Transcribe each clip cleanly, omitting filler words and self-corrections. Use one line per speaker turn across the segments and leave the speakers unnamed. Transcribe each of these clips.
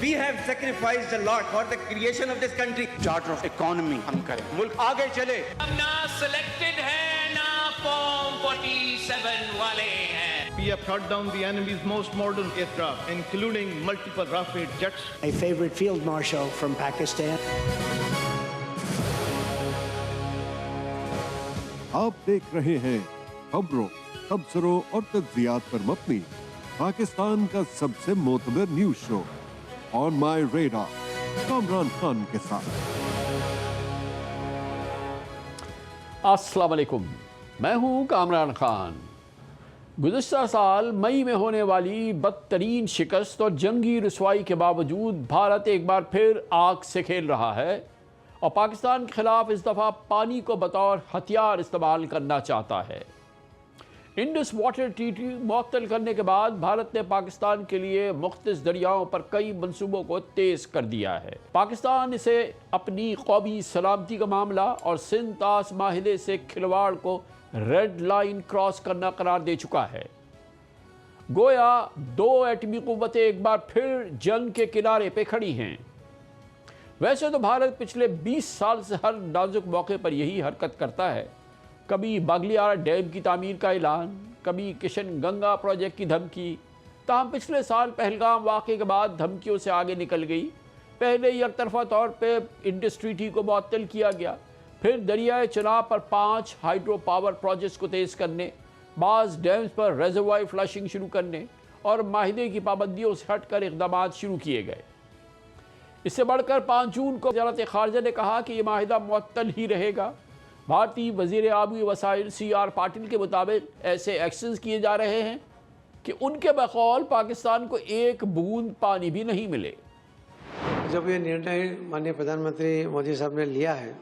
We have sacrificed a lot for the creation of this country.
Charter of economy ہم کریں, ملک آگے چلے.
ہم نہ سلیکٹڈ ہیں نہ فارم 47 والے ہیں.
We have shot down the enemy's most modern aircraft, including multiple Rafale jets.
A favorite field marshal from Pakistan.
آپ دیکھ رہے ہیں خبروں، تبصروں اور تجزیات پر مبنی پاکستان کا سب سے معتبر نیوز شو آن مائی ریڈار کامران خان کے ساتھ.
السلام علیکم، میں ہوں کامران خان. گزشتہ سال مئی میں ہونے والی بدترین شکست اور جنگی رسوائی کے باوجود بھارت ایک بار پھر آگ سے کھیل رہا ہے اور پاکستان کے خلاف اس دفعہ پانی کو بطور ہتھیار استعمال کرنا چاہتا ہے. انڈس واٹر ٹریٹی معطل کرنے کے بعد بھارت نے پاکستان کے لیے مختص دریاؤں پر کئی منصوبوں کو تیز کر دیا ہے. پاکستان اسے اپنی قومی سلامتی کا معاملہ اور سندھ طاس معاہدے سے کھلواڑ کو ریڈ لائن کراس کرنا قرار دے چکا ہے. گویا دو ایٹمی قوتیں ایک بار پھر جنگ کے کنارے پہ کھڑی ہیں. ویسے تو بھارت پچھلے 20 سال سے ہر نازک موقع پر یہی حرکت کرتا ہے. کبھی باگلیارا ڈیم کی تعمیر کا اعلان، کبھی کشن گنگا پروجیکٹ کی دھمکی. تاہم پچھلے سال پہلگام واقعے کے بعد دھمکیوں سے آگے نکل گئی. پہلے یک طرفہ طور پہ انڈس ٹریٹی کو معطل کیا گیا، پھر دریائے چناب پر 5 ہائیڈرو پاور پروجیکٹس کو تیز کرنے، بعض ڈیمز پر ریزروائر فلشنگ شروع کرنے اور معاہدے کی پابندیوں سے ہٹ کر اقدامات شروع کیے گئے. اس سے بڑھ کر 5 جون کو وزارت خارجہ نے کہا کہ یہ معاہدہ معطل ہی رہے گا. بھارتی وزیر آبی وسائل CR پاٹل کے مطابق ایسے ایکشنز کیے جا رہے ہیں کہ ان کے بقول پاکستان کو ایک بوند پانی بھی نہیں ملے.
جب یہ نرنے مانیہ پردھان منتری مودی صاحب نے لیا ہے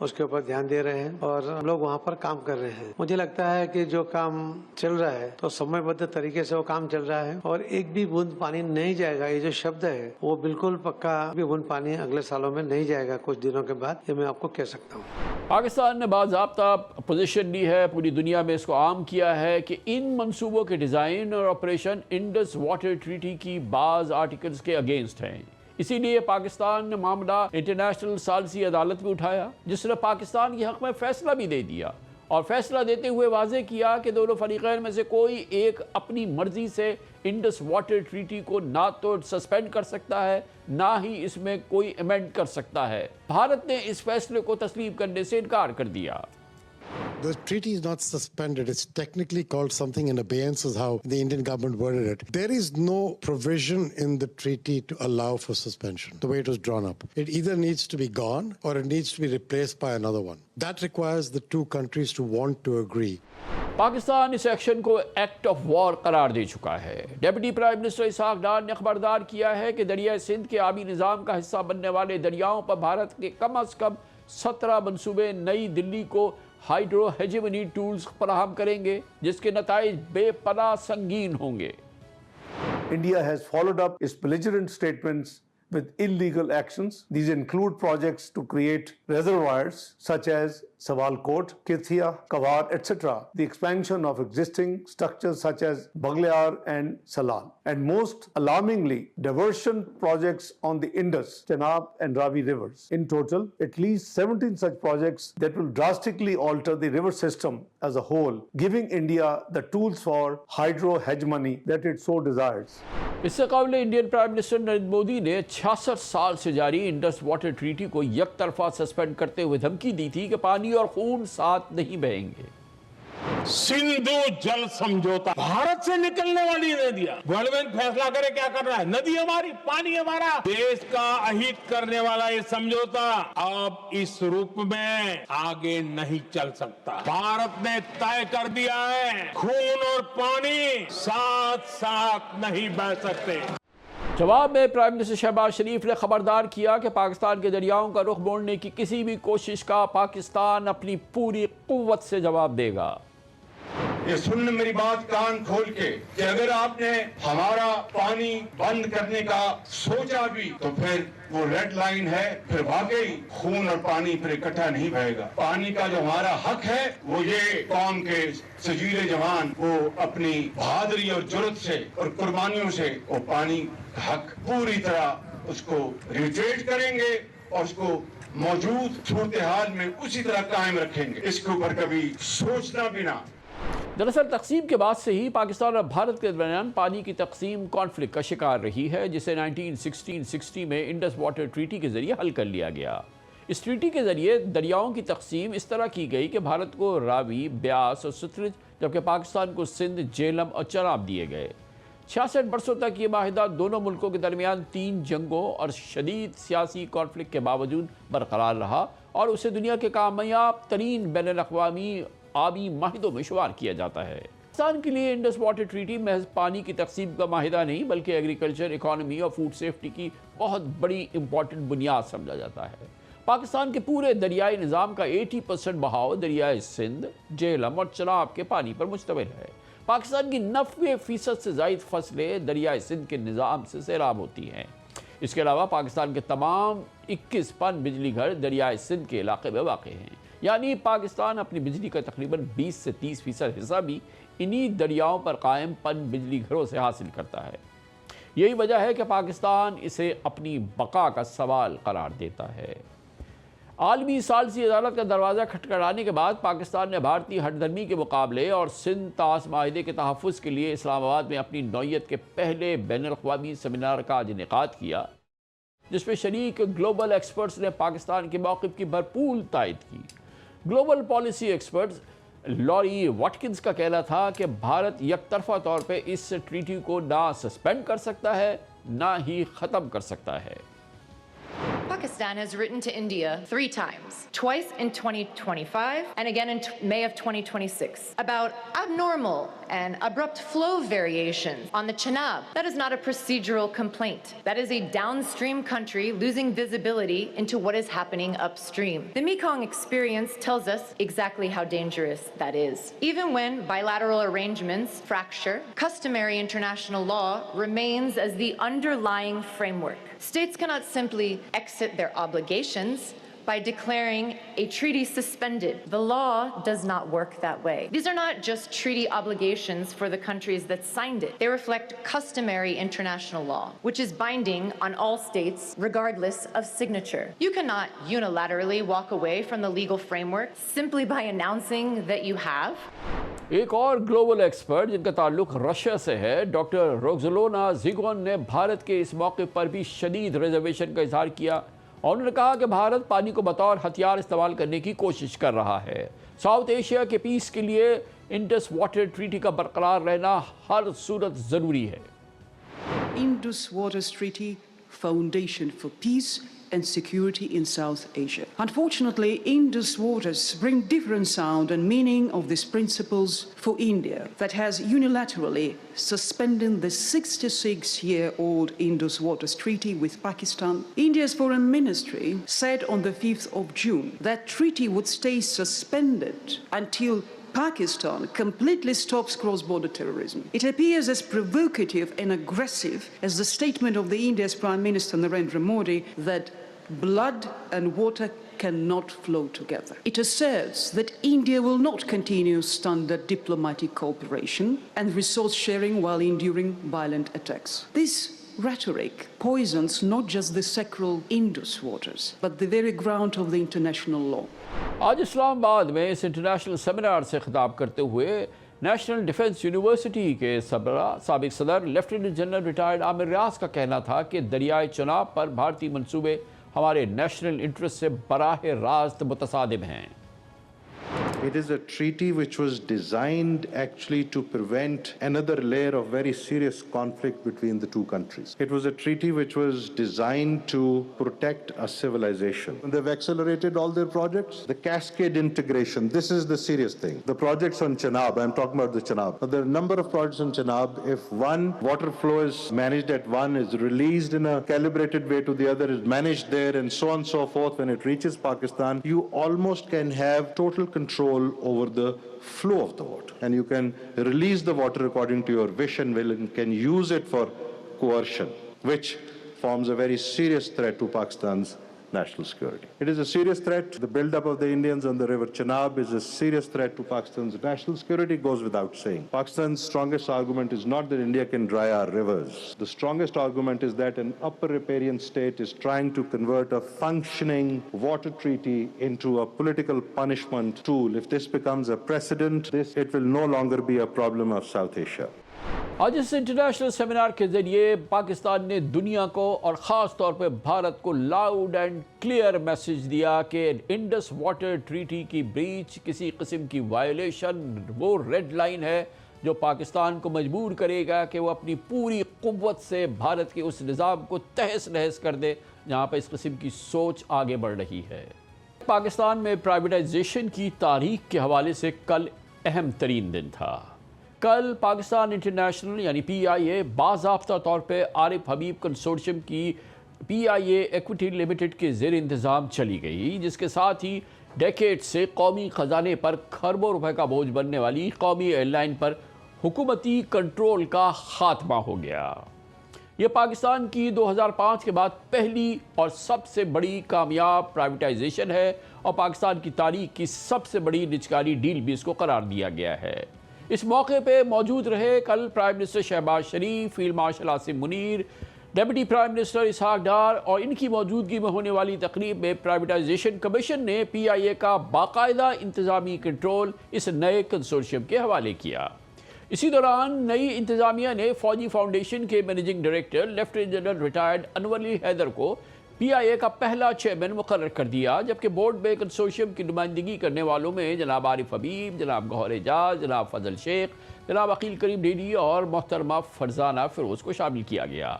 اس کے اوپر دھیان دے رہے ہیں اور ہم لوگ وہاں پر کام کر رہے ہیں. مجھے لگتا ہے کہ جو کام چل رہا ہے تو سمے بدھ طریقے سے وہ کام چل رہا ہے اور ایک بھی بوند پانی نہیں جائے گا یہ جو شبد ہے وہ بالکل پکا بھی بوند پانی اگلے سالوں میں نہیں جائے گا کچھ دنوں کے بعد، یہ میں آپ کو کہہ سکتا ہوں.
پاکستان نے باضابطہ پوزیشن لی ہے، پوری دنیا میں اس کو عام کیا ہے کہ ان منصوبوں کے ڈیزائن اور آپریشن انڈس واٹر ٹریٹی کی بعض آرٹیکلز کے اگینسٹ ہیں. اسی لیے پاکستان نے معاملہ انٹرنیشنل ثالثی عدالت میں اٹھایا، جس نے پاکستان کے حق میں فیصلہ بھی دے دیا اور فیصلہ دیتے ہوئے واضح کیا کہ دونوں فریقین میں سے کوئی ایک اپنی مرضی سے انڈس واٹر ٹریٹی کو نہ تو سسپینڈ کر سکتا ہے نہ ہی اس میں کوئی ایمنڈ کر سکتا ہے. بھارت نے اس فیصلے کو تسلیم کرنے سے انکار کر دیا.
The treaty is not suspended. It's technically called something in abeyance is how the Indian government worded it. There is no provision in the treaty to allow for suspension, the way it was drawn up. It either needs to be gone or it needs to be replaced by another one. That requires the two countries to want to agree.
Pakistan اس action کو act of war قرار دے چکا ہے. Deputy prime minister Ishaq Dar نے خبردار کیا ہے کہ دریائے سندھ کے آبی نظام کا حصہ بننے والے دریاؤں پر بھارت کے کم از کم 17 منصوبے نئی دلی کو ہائیڈرو ہیجمنی ٹولز فراہم کریں گے جس کے نتائج بے پناہ سنگین ہوں گے.
India has followed up its belligerent statements with illegal actions. These include projects to create reservoirs such as Sawalkot, Kithia, Kawar, etc. The expansion of existing structures such as Baglayar and Salal. And most alarmingly, diversion projects on the Indus, Chenab and Ravi rivers. In total, at least 17 such projects that will drastically alter the river system as a whole, giving India the tools for hydro hegemony that it so desires.
اس سے قبل Indian prime minister Narendra Modi نے 66 سال سے جاری Indus water treaty کو یک طرفہ suspend کرتے ہوئے دھمکی دی تھی کہ پانی اور خون ساتھ نہیں بہیں گے.
سندھو جل سمجھوتا بھارت سے نکلنے والی ندیاں گورنمنٹ فیصلہ کرے کیا کر رہا ہے. ندی ہماری، پانی ہمارا، دیش کا اہد کرنے والا یہ سمجھوتا اب اس روپ میں آگے نہیں چل سکتا. بھارت نے طے کر دیا ہے خون اور پانی ساتھ ساتھ نہیں بہ سکتے.
جواب میں پرائم منسٹر شہباز شریف نے خبردار کیا کہ پاکستان کے دریاؤں کا رخ موڑنے کی کسی بھی کوشش کا پاکستان اپنی پوری قوت سے جواب دے گا.
یہ سن میری بات کان کھول کے کہ اگر آپ نے ہمارا پانی بند کرنے کا سوچا بھی تو پھر وہ ریڈ لائن ہے، پھر واقعی خون اور پانی پھر اکٹھا نہیں بہے گا. پانی کا جو ہمارا حق ہے وہ یہ قوم کے سجیلے جوان وہ اپنی بہادری اور جرت سے اور قربانیوں سے وہ پانی کا حق پوری طرح اس کو ریٹریٹ کریں گے اور اس کو موجود صورتحال میں اسی طرح قائم رکھیں گے. اس کے اوپر کبھی سوچنا بھی نہ.
دراصل تقسیم کے بعد سے ہی پاکستان اور بھارت کے درمیان پانی کی تقسیم کانفلکٹ کا شکار رہی ہے، جسے 1960 میں انڈس واٹر ٹریٹی کے ذریعے حل کر لیا گیا. اس ٹریٹی کے ذریعے دریاؤں کی تقسیم اس طرح کی گئی کہ بھارت کو راوی، بیاس اور ستلج، جبکہ پاکستان کو سندھ، جہلم اور چناب دیے گئے. 66 برسوں تک یہ معاہدہ دونوں ملکوں کے درمیان 3 جنگوں اور شدید سیاسی کانفلکٹ کے باوجود برقرار رہا اور اسے دنیا کے کامیاب ترین بین الاقوامی آبی معاہدوں میں شمار کیا جاتا ہے. پاکستان کے لیے انڈس واٹر ٹریٹی محض پانی کی تقسیم کا معاہدہ نہیں بلکہ ایگریکلچر، اکانومی اور فوڈ سیفٹی کی بہت بڑی امپورٹنٹ بنیاد سمجھا جاتا ہے. پاکستان کے پورے دریائی نظام کا 80% بہاؤ دریائے سندھ، جہلم اور چناب کے پانی پر مشتمل ہے. پاکستان کی 90% سے زائد فصلیں دریائے سندھ کے نظام سے سیراب ہوتی ہیں. اس کے علاوہ پاکستان کے تمام 21 پن بجلی گھر دریائے سندھ کے علاقے میں واقع ہیں. یعنی پاکستان اپنی بجلی کا تقریباً 20 سے 30% حصہ بھی انہی دریاؤں پر قائم پن بجلی گھروں سے حاصل کرتا ہے. یہی وجہ ہے کہ پاکستان اسے اپنی بقا کا سوال قرار دیتا ہے. عالمی ثالثی عدالت کا دروازہ کھٹکھٹانے کے بعد پاکستان نے بھارتی ہٹ دھرمی کے مقابلے اور سندھ طاس معاہدے کے تحفظ کے لیے اسلام آباد میں اپنی نوعیت کے پہلے بین الاقوامی سیمینار کا انعقاد کیا، جس میں شریک گلوبل ایکسپرٹس نے پاکستان کے موقف کی بھرپور تائید کی. گلوبل پالیسی ایکسپرٹس لوری واٹکنز کا کہنا تھا کہ بھارت یک طرفہ طور پہ اس ٹریٹی کو نہ سسپینڈ کر سکتا ہے نہ ہی ختم کر سکتا ہے.
Pakistan has written to India 3 times, twice in 2025 and again in May of 2026, about abnormal and abrupt flow variations on the Chenab. That is not a procedural complaint. That is a downstream country losing visibility into what is happening upstream. The Mekong experience tells us exactly how dangerous that is. Even when bilateral arrangements fracture, customary international law remains as the underlying framework. States cannot simply exit their obligations by declaring a treaty suspended. The law does not work that way. These are not just treaty obligations for the countries that signed it. They reflect customary international law, which is binding on all states regardless of signature. You cannot unilaterally walk away from the legal framework simply by announcing that you have.
ایک اور global expert جن کا تعلق Russia سے ہے، doctor روگزلونا زیگون نے بھارت کے اس موقف پر بھی شدید ریزرویشن کا اظہار کیا اور انہوں نے کہا کہ بھارت پانی کو بطور ہتھیار استعمال کرنے کی کوشش کر رہا ہے. ساؤتھ ایشیا کے پیس کے لیے انڈس واٹر ٹریٹی کا برقرار رہنا ہر صورت ضروری ہے.
Indus Water Treaty, foundation for peace and security in South Asia. Unfortunately, Indus waters bring different sound and meaning of these principles for India, that has unilaterally suspended the 66-year-old Indus Waters Treaty with Pakistan. India's foreign ministry said on the 5th of June that treaty would stay suspended until Pakistan completely stops cross-border terrorism. It appears as provocative and aggressive as the statement of the India's Prime Minister Narendra Modi that blood and water cannot flow together. It asserts that India will not continue standard diplomatic cooperation and resource sharing while enduring violent attacks. This rhetoric poisons not just the sacred Indus waters, but the very ground of the international law.
آج اسلام آباد میں اس international seminar سے خطاب کرتے ہوئے national defence university کے سابق صدر لیفٹیننٹ جنرل ریٹائرڈ عامر ریاض کا کہنا تھا کہ دریائے چناب پر بھارتی منصوبے ہمارے نیشنل انٹرسٹ سے براہ راست متصادم ہیں.
It is a treaty which was designed actually to prevent another layer of very serious conflict between the two countries. It was a treaty which was designed to protect a civilization. And they've accelerated all their projects. The cascade integration, this is the serious thing. The projects on Chenab, I'm talking about the Chenab. Now, there are a number of projects on Chenab. If one water flow is managed at one, is released in a calibrated way to the other, is managed there, and so on and so forth, when it reaches Pakistan, you almost can have total control control over the flow of the water. And you can release the water according to your wish and will, and can use it for coercion, which forms a very serious threat to Pakistan's national security. It is a serious threat. The buildup of the Indians on the river Chenab is a serious threat to Pakistan's national security, goes without saying. Pakistan's strongest argument is not that India can dry our rivers. The strongest argument is that an upper riparian state is trying to convert a functioning water treaty into a political punishment tool. If this becomes a precedent, it will no longer be a problem of South Asia.
آج اس international seminar کے ذریعے پاکستان نے دنیا کو اور خاص طور پہ بھارت کو لاؤڈ اینڈ کلیئر میسج دیا کہ انڈس واٹر ٹریٹی کی بریچ کسی قسم کی وائلیشن وہ ریڈ لائن ہے جو پاکستان کو مجبور کرے گا کہ وہ اپنی پوری قوت سے بھارت کے اس نظام کو تہس نہس کر دے جہاں پہ اس قسم کی سوچ آگے بڑھ رہی ہے۔ پاکستان میں پرائیویٹائزیشن کی تاریخ کے حوالے سے کل اہم ترین دن تھا۔ کل پاکستان انٹرنیشنل یعنی پی آئی اے باضابطہ طور پہ عارف حبیب کنسورشیم کی پی آئی اے ایکوٹی لمیٹڈ کے زیر انتظام چلی گئی، جس کے ساتھ ہی ڈیکیڈ سے قومی خزانے پر کھربوں روپے کا بوجھ بننے والی قومی ایئر لائن پر حکومتی کنٹرول کا خاتمہ ہو گیا۔ یہ پاکستان کی 2005 کے بعد پہلی اور سب سے بڑی کامیاب پرائیویٹائزیشن ہے اور پاکستان کی تاریخ کی سب سے بڑی نجکاری ڈیل بھی اس کو قرار دیا گیا ہے۔ اس موقع پہ موجود رہے کل prime minister Shehbaz Sharif, field marshal Asim Munir, deputy prime minister Ishaq Dar, اور ان کی موجودگی میں ہونے والی تقریب میں پرائیویٹائزیشن کمیشن نے پی آئی اے کا باقاعدہ انتظامی کنٹرول اس نئے کنسورشیم کے حوالے کیا۔ اسی دوران نئی انتظامیہ نے فوجی فاؤنڈیشن کے managing director lieutenant general retired Anwar Ali Haider کو پی آئی اے کا پہلا چیئرمین مقرر کر دیا، جبکہ بورڈ میں کنسورشیم کی نمائندگی کرنے والوں میں جناب عارف حبیب، جناب گوہر اعجاز، جناب فضل شیخ، جناب عقیل کریم ڈیڈی اور محترمہ فرزانہ فیروز کو شامل کیا گیا۔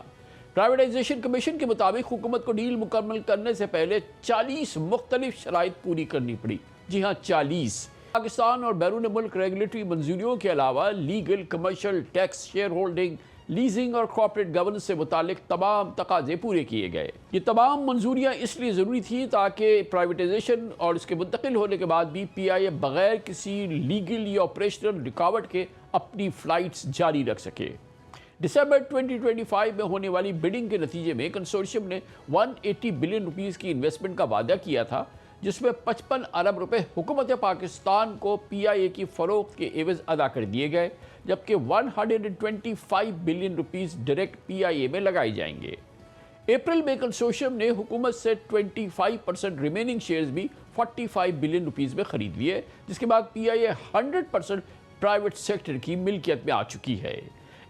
پرائیویٹائزیشن کمیشن کے مطابق حکومت کو ڈیل مکمل کرنے سے پہلے 40 مختلف شرائط پوری کرنی پڑی۔ جی ہاں، 40۔ پاکستان اور بیرون ملک ریگولیٹری منظوریوں کے علاوہ legal, commercial, tax, shareholding, leasing اور کارپوریٹ گورننس سے متعلق تمام تقاضے پورے کیے گئے۔ یہ تمام منظوریاں اس لیے ضروری تھیں تاکہ پرائیویٹائزیشن اور اس کے منتقل ہونے کے بعد بھی پی آئی اے بغیر کسی لیگل یا آپریشنل رکاوٹ کے اپنی فلائٹس جاری رکھ سکے۔ دسمبر 2025 میں ہونے والی بیڈنگ کے نتیجے میں کنسورشیم نے 180 بلین روپیز کی انویسٹمنٹ کا وعدہ کیا تھا، جس میں 55 ارب روپے حکومت پاکستان کو پی آئی اے کی فروخت کے عوض ادا کر دیے گئے، جبکہ 125 بلین روپیز ڈائریکٹ پی آئی اے میں لگائی جائیں گے۔ اپریل میں کنسورشیم نے حکومت سے 25% ریمیننگ شیئرز بھی 45 بلین روپیز میں خرید لیے، جس کے بعد پی آئی اے 100% پرائیویٹ سیکٹر کی ملکیت میں آ چکی ہے۔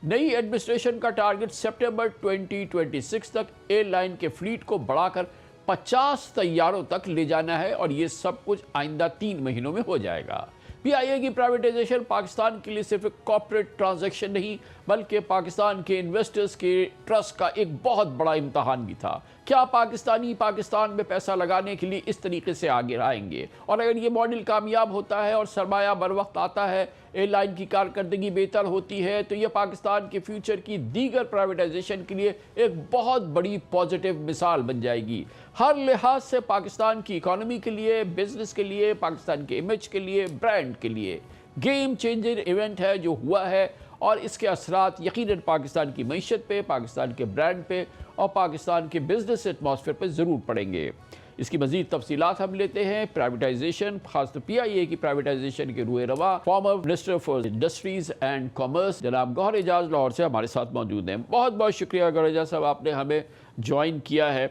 نئی ایڈمنسٹریشن کا ٹارگٹ سپٹمبر 2026 تک ایئر لائن کے فلیٹ کو بڑھا کر 50 طیاروں تک لے جانا ہے، اور یہ سب کچھ آئندہ 3 مہینوں میں ہو جائے گا۔ پی آئی اے کی پرائیویٹائزیشن پاکستان کے لیے صرف ایک کارپوریٹ ٹرانزیکشن نہیں بلکہ پاکستان کے انویسٹرز کے ٹرسٹ کا ایک بہت بڑا امتحان بھی تھا۔ کیا پاکستانی پاکستان میں پیسہ لگانے کے لیے اس طریقے سے آگے آئیں گے؟ اور اگر یہ ماڈل کامیاب ہوتا ہے اور سرمایہ بر وقت آتا ہے، ایئر لائن کی کارکردگی بہتر ہوتی ہے، تو یہ پاکستان کے فیوچر کی دیگر پرائیویٹائزیشن کے لیے ایک بہت بڑی پازیٹیو مثال بن جائے گی۔ ہر لحاظ سے پاکستان کی اکانومی کے لیے، بزنس کے لیے، پاکستان کے امیج کے لیے، برانڈ کے لیے گیم چینجر ایونٹ ہے جو ہوا ہے، اور اس کے اثرات یقیناً پاکستان کی معیشت پہ، پاکستان کے برانڈ پہ اور پاکستان کے بزنس ایٹماسفیئر پہ ضرور پڑیں گے۔ اس کی مزید تفصیلات ہم لیتے ہیں۔ پرائیویٹائزیشن، خاص طور پی آئی اے کی پرائیویٹائزیشن کے روئے رواں farmer minister for industries and commerce جناب گوہر اعجاز لاہور سے ہمارے ساتھ موجود ہیں۔ بہت بہت شکریہ گوہر اعجاز صاحب، آپ نے ہمیں جوائن کیا ہے۔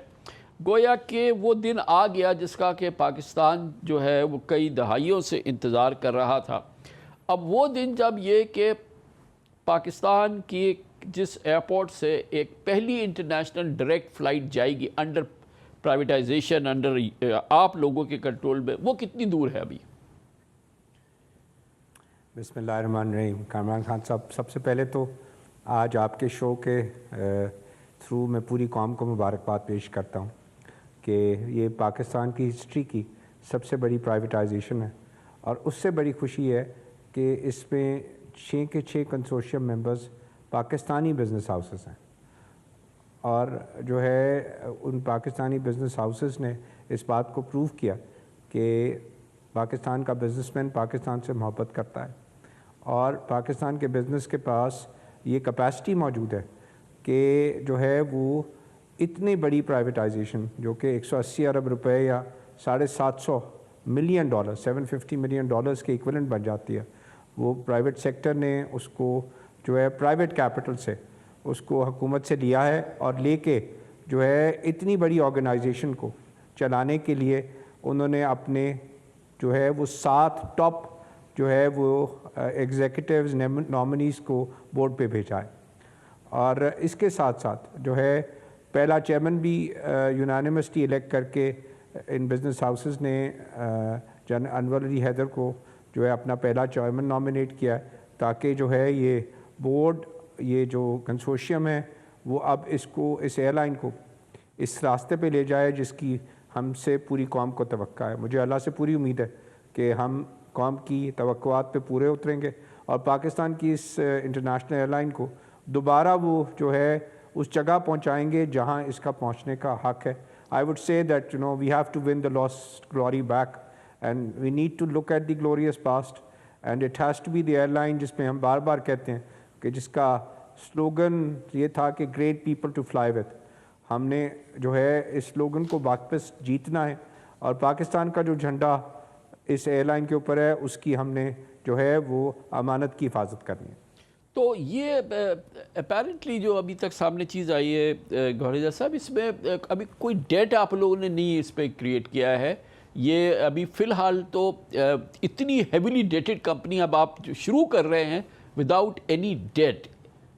گویا کہ وہ دن آ گیا جس کا کہ پاکستان جو ہے وہ کئی دہائیوں سے انتظار کر رہا تھا۔ اب وہ دن جب یہ کہ پاکستان کی جس ایئرپورٹ سے ایک پہلی انٹرنیشنل ڈائریکٹ فلائٹ جائے گی انڈر پرائیویٹائزیشن، انڈر آپ لوگوں کے کنٹرول میں، وہ کتنی دور ہے ابھی؟
بسم اللہ الرحمن الرحیم۔ کامران خان صاحب، سب سے پہلے تو آج آپ کے شو کے تھرو میں پوری قوم کو مبارکباد پیش کرتا ہوں کہ یہ پاکستان کی ہسٹری کی سب سے بڑی پرائیویٹائزیشن ہے، اور اس سے بڑی خوشی ہے کہ اس میں 6 کے 6 consortium members Pakistani business houses ہیں، اور جو ہے ان پاکستانی بزنس ہاؤسز نے اس بات کو پروو کیا کہ پاکستان کا بزنس مین پاکستان سے محبت کرتا ہے اور پاکستان کے بزنس کے پاس یہ کیپیسٹی موجود ہے کہ جو ہے وہ اتنی بڑی پرائیویٹائزیشن جو کہ 180 ارب روپے یا $750 ملین $750 ملین کے ایکویلنٹ بن جاتی ہے، وہ پرائیویٹ سیکٹر نے اس کو جو ہے پرائیویٹ کیپٹل سے اس کو حکومت سے لیا ہے اور لے کے جو ہے اتنی بڑی آرگنائزیشن کو چلانے کے لیے انہوں نے اپنے جو ہے وہ 7 ٹاپ جو ہے وہ ایگزیکٹوز نامنیز کو بورڈ پہ بھیجا ہے، اور اس کے ساتھ ساتھ جو ہے پہلا چیئرمین بھی یونانیمسلی الیکٹ کر کے ان بزنس ہاؤسز نے جنرل انور علی حیدر کو جو ہے اپنا پہلا چیئرمین نامنیٹ کیا ہے تاکہ جو ہے یہ بورڈ یہ جو کنسورشیم ہے وہ اب اس ایئر لائن کو اس راستے پہ لے جائے جس کی ہم سے پوری قوم کو توقع ہے۔ مجھے اللہ سے پوری امید ہے کہ ہم قوم کی توقعات پہ پورے اتریں گے اور پاکستان کی اس انٹرنیشنل ایئر لائن کو دوبارہ وہ جو ہے اس جگہ پہنچائیں گے جہاں اس کا پہنچنے کا حق ہے۔ I would say that we have to win the lost glory back and we need to look at the glorious past and it has to be the airline جس میں ہم بار بار کہتے ہیں کہ جس کا سلوگن یہ تھا کہ great people to fly with۔ ہم نے جو ہے اس سلوگن کو واپس جیتنا ہے اور پاکستان کا جو جھنڈا اس ایئر لائن کے اوپر ہے اس کی ہم نے جو ہے وہ امانت کی حفاظت کرنی ہے۔
تو یہ اپیرنٹلی جو ابھی تک سامنے چیز آئی ہے گوہریزہ صاحب، اس میں ابھی کوئی ڈیٹ آپ لوگوں نے نہیں اس پہ کریٹ کیا ہے، یہ ابھی فی الحال تو اتنی ہیویلی ڈیٹڈ کمپنی اب آپ شروع کر رہے ہیں وداؤٹ اینی ڈیٹ،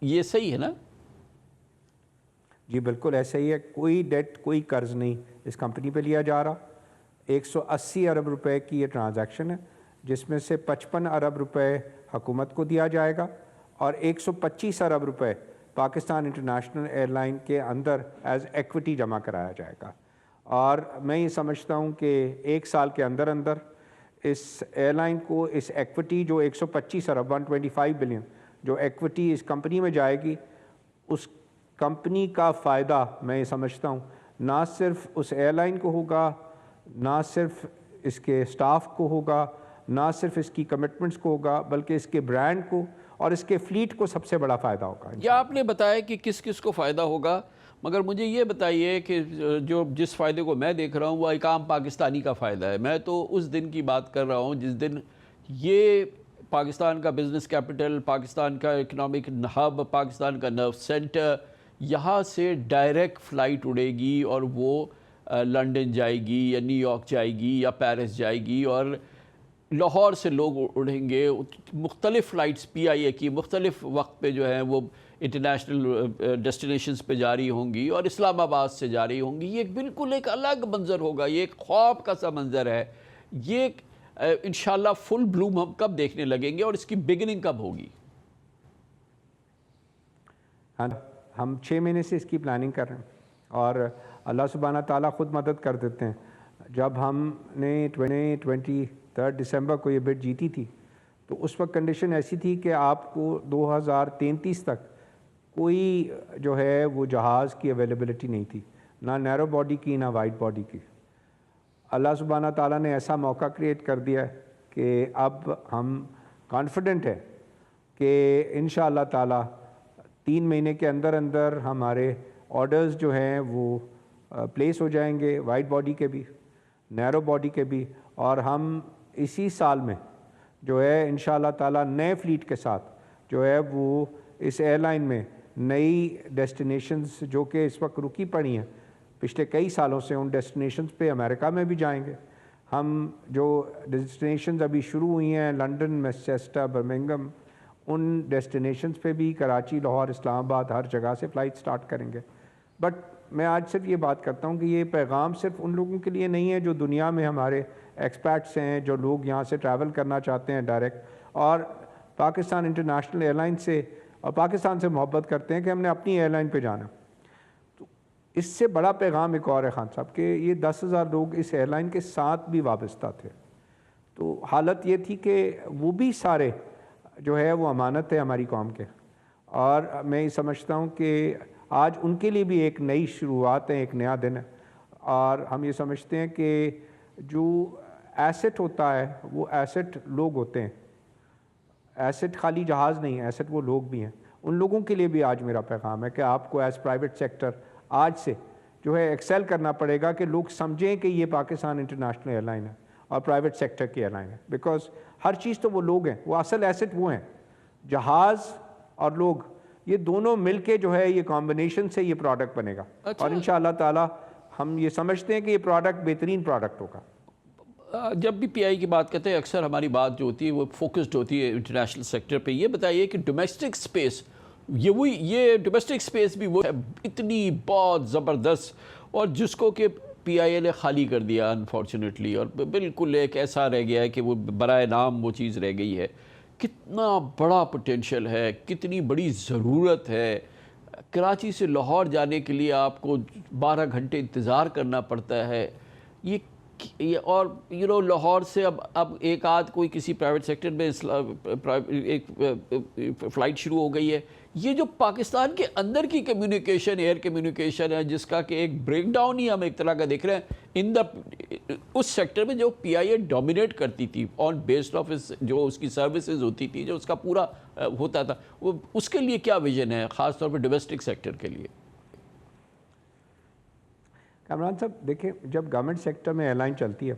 یہ صحیح ہے نا؟
جی بالکل ایسا ہی ہے، کوئی ڈیٹ کوئی قرض نہیں اس کمپنی پہ لیا جا رہا۔ 180 ارب روپے کی یہ ٹرانزیکشن ہے جس میں سے 55 ارب روپے حکومت کو دیا جائے گا اور 125 ارب روپے پاکستان انٹرنیشنل ایئر لائن کے اندر ایز ایکوٹی جمع کرایا جائے گا، اور میں یہ سمجھتا ہوں کہ 1 سال کے اندر اندر اس ایئر لائن کو اس ایکوٹی جو 125 ارب 125 بلین جو ایکوٹی اس کمپنی میں جائے گی، اس کمپنی کا فائدہ میں یہ سمجھتا ہوں نہ صرف اس ایئر لائن کو ہوگا، نہ صرف اس کے سٹاف کو ہوگا، نہ صرف اس کی کمٹمنٹس کو ہوگا، بلکہ اس کے برانڈ کو اور اس کے فلیٹ کو سب سے بڑا فائدہ ہوگا۔
یا آپ نے بتایا کہ کس کس کو فائدہ ہوگا، مگر مجھے یہ بتائیے کہ جس فائدے کو میں دیکھ رہا ہوں وہ ایک عام پاکستانی کا فائدہ ہے۔ میں تو اس دن کی بات کر رہا ہوں جس دن یہ پاکستان کا بزنس کیپٹل، پاکستان کا اکنامک ہب، پاکستان کا نرو سینٹر، یہاں سے ڈائریکٹ فلائٹ اڑے گی اور وہ لنڈن جائے گی یا نیو یارک جائے گی یا پیرس جائے گی، اور لاہور سے لوگ اڑیں گے، مختلف فلائٹس پی آئی اے کی مختلف وقت پہ جو ہیں وہ انٹرنیشنل ڈیسٹینیشنز پہ جاری ہوں گی اور اسلام آباد سے جاری ہوں گی۔ یہ بالکل ایک الگ منظر ہوگا، یہ ایک خواب کا سا منظر ہے۔ یہ انشاءاللہ فل بلوم ہم کب دیکھنے لگیں گے اور اس کی بگننگ کب ہوگی؟
ہم 6 مہینے سے اس کی پلاننگ کر رہے ہیں اور اللہ سبحانہ تعالیٰ خود مدد کر دیتے ہیں۔ جب ہم نے 23 دسمبر کو یہ بڈ جیتی تھی تو اس وقت کنڈیشن ایسی تھی کہ آپ کو 2033 تک کوئی جو ہے وہ جہاز کی اویلیبلٹی نہیں تھی، نہ نیرو باڈی کی نہ وائڈ باڈی کی۔ اللہ سبحانہ تعالیٰ نے ایسا موقع کریٹ کر دیا ہے کہ اب ہم کانفیڈنٹ ہیں کہ انشاءاللہ تعالیٰ 3 مہینے کے اندر اندر ہمارے آرڈرز جو ہیں وہ پلیس ہو جائیں گے، وائڈ باڈی کے بھی، نیرو باڈی کے بھی، اور ہم اسی سال میں جو ہے انشاءاللہ تعالیٰ نئے فلیٹ کے ساتھ جو ہے وہ اس ایئر لائن میں نئی ڈیسٹینیشنز جو کہ اس وقت رکی پڑی ہیں پچھلے کئی سالوں سے، ان ڈیسٹینیشنز پہ امریکہ میں بھی جائیں گے۔ ہم جو ڈیسٹینیشنز ابھی شروع ہوئی ہیں لنڈن، مانچسٹر، برمنگھم، ان ڈیسٹینیشنز پہ بھی کراچی، لاہور، اسلام آباد، ہر جگہ سے فلائٹ سٹارٹ کریں گے۔ بٹ میں آج صرف یہ بات کرتا ہوں کہ یہ پیغام صرف ان لوگوں کے لیے نہیں ہے جو دنیا میں ہمارے ایکسپیٹس ہیں، جو لوگ یہاں سے ٹریول کرنا چاہتے ہیں ڈائریکٹ اور پاکستان انٹرنیشنل ایئر لائن سے اور پاکستان سے محبت کرتے ہیں کہ ہم نے اپنی ایئر لائن پہ جانا۔ تو اس سے بڑا پیغام ایک اور ہے خان صاحب کہ یہ 10,000 لوگ اس ایئر لائن کے ساتھ بھی وابستہ تھے، تو حالت یہ تھی کہ وہ بھی سارے جو ہے وہ امانت ہے ہماری قوم کے، اور میں یہ سمجھتا ہوں کہ آج ان کے لیے بھی ایک نئی شروعات ہے، ایک نیا دن ہے، اور ہم یہ سمجھتے ہیں کہ جو ایسٹ ہوتا ہے وہ ایسٹ لوگ ہوتے ہیں. ایسٹ خالی جہاز نہیں ہے, ایسٹ وہ لوگ بھی ہیں. ان لوگوں کے لیے بھی آج میرا پیغام ہے کہ آپ کو ایز پرائیویٹ سیکٹر آج سے جو ہے ایکسیل کرنا پڑے گا کہ لوگ سمجھیں کہ یہ پاکستان انٹرنیشنل ایئر لائن ہے اور پرائیویٹ سیکٹر کی ایئر لائن ہے. بیکاز ہر چیز تو وہ لوگ ہیں, وہ اصل ایسٹ وہ ہیں. جہاز اور لوگ یہ دونوں مل کے جو ہے یہ کمبینیشن سے یہ پروڈکٹ بنے گا. اور انشاءاللہ تعالی ہم یہ سمجھتے ہیں کہ یہ پروڈکٹ بہترین پروڈکٹ ہوگا.
جب بھی پی آئی کی بات کرتے ہیں اکثر ہماری بات جو ہوتی ہے وہ فوکسڈ ہوتی ہے انٹرنیشنل سیکٹر پہ. یہ بتائیے کہ ڈومیسٹک سپیس یہ ڈومیسٹک سپیس بھی وہ اتنی بہت زبردست اور جس کو کہ پی آئی اے نے خالی کر دیا انفارچونیٹلی, اور بالکل ایک ایسا رہ گیا ہے کہ وہ برائے نام وہ چیز رہ گئی ہے. کتنا بڑا پوٹینشیل ہے, کتنی بڑی ضرورت ہے. کراچی سے لاہور جانے کے لیے آپ کو 12 گھنٹے انتظار کرنا پڑتا ہے. یہ اور لاہور سے اب ایک آدھ کوئی کسی پرائیویٹ سیکٹر میں ایک فلائٹ شروع ہو گئی ہے. یہ جو پاکستان کے اندر کی کمیونیکیشن, ایئر کمیونیکیشن ہے, جس کا کہ ایک بریک ڈاؤن ہی ہم ایک طرح کا دیکھ رہے ہیں اس سیکٹر میں جو پی آئی اے ڈومینیٹ کرتی تھی آن بیسڈ آف جو اس کی سروسز ہوتی تھی, جو اس کا پورا ہوتا تھا, وہ اس کے لیے کیا ویژن ہے خاص طور پہ ڈومیسٹک سیکٹر کے لیے؟
کامران صاحب دیکھیں, جب گورنمنٹ سیکٹر میں ایئر لائن چلتی ہے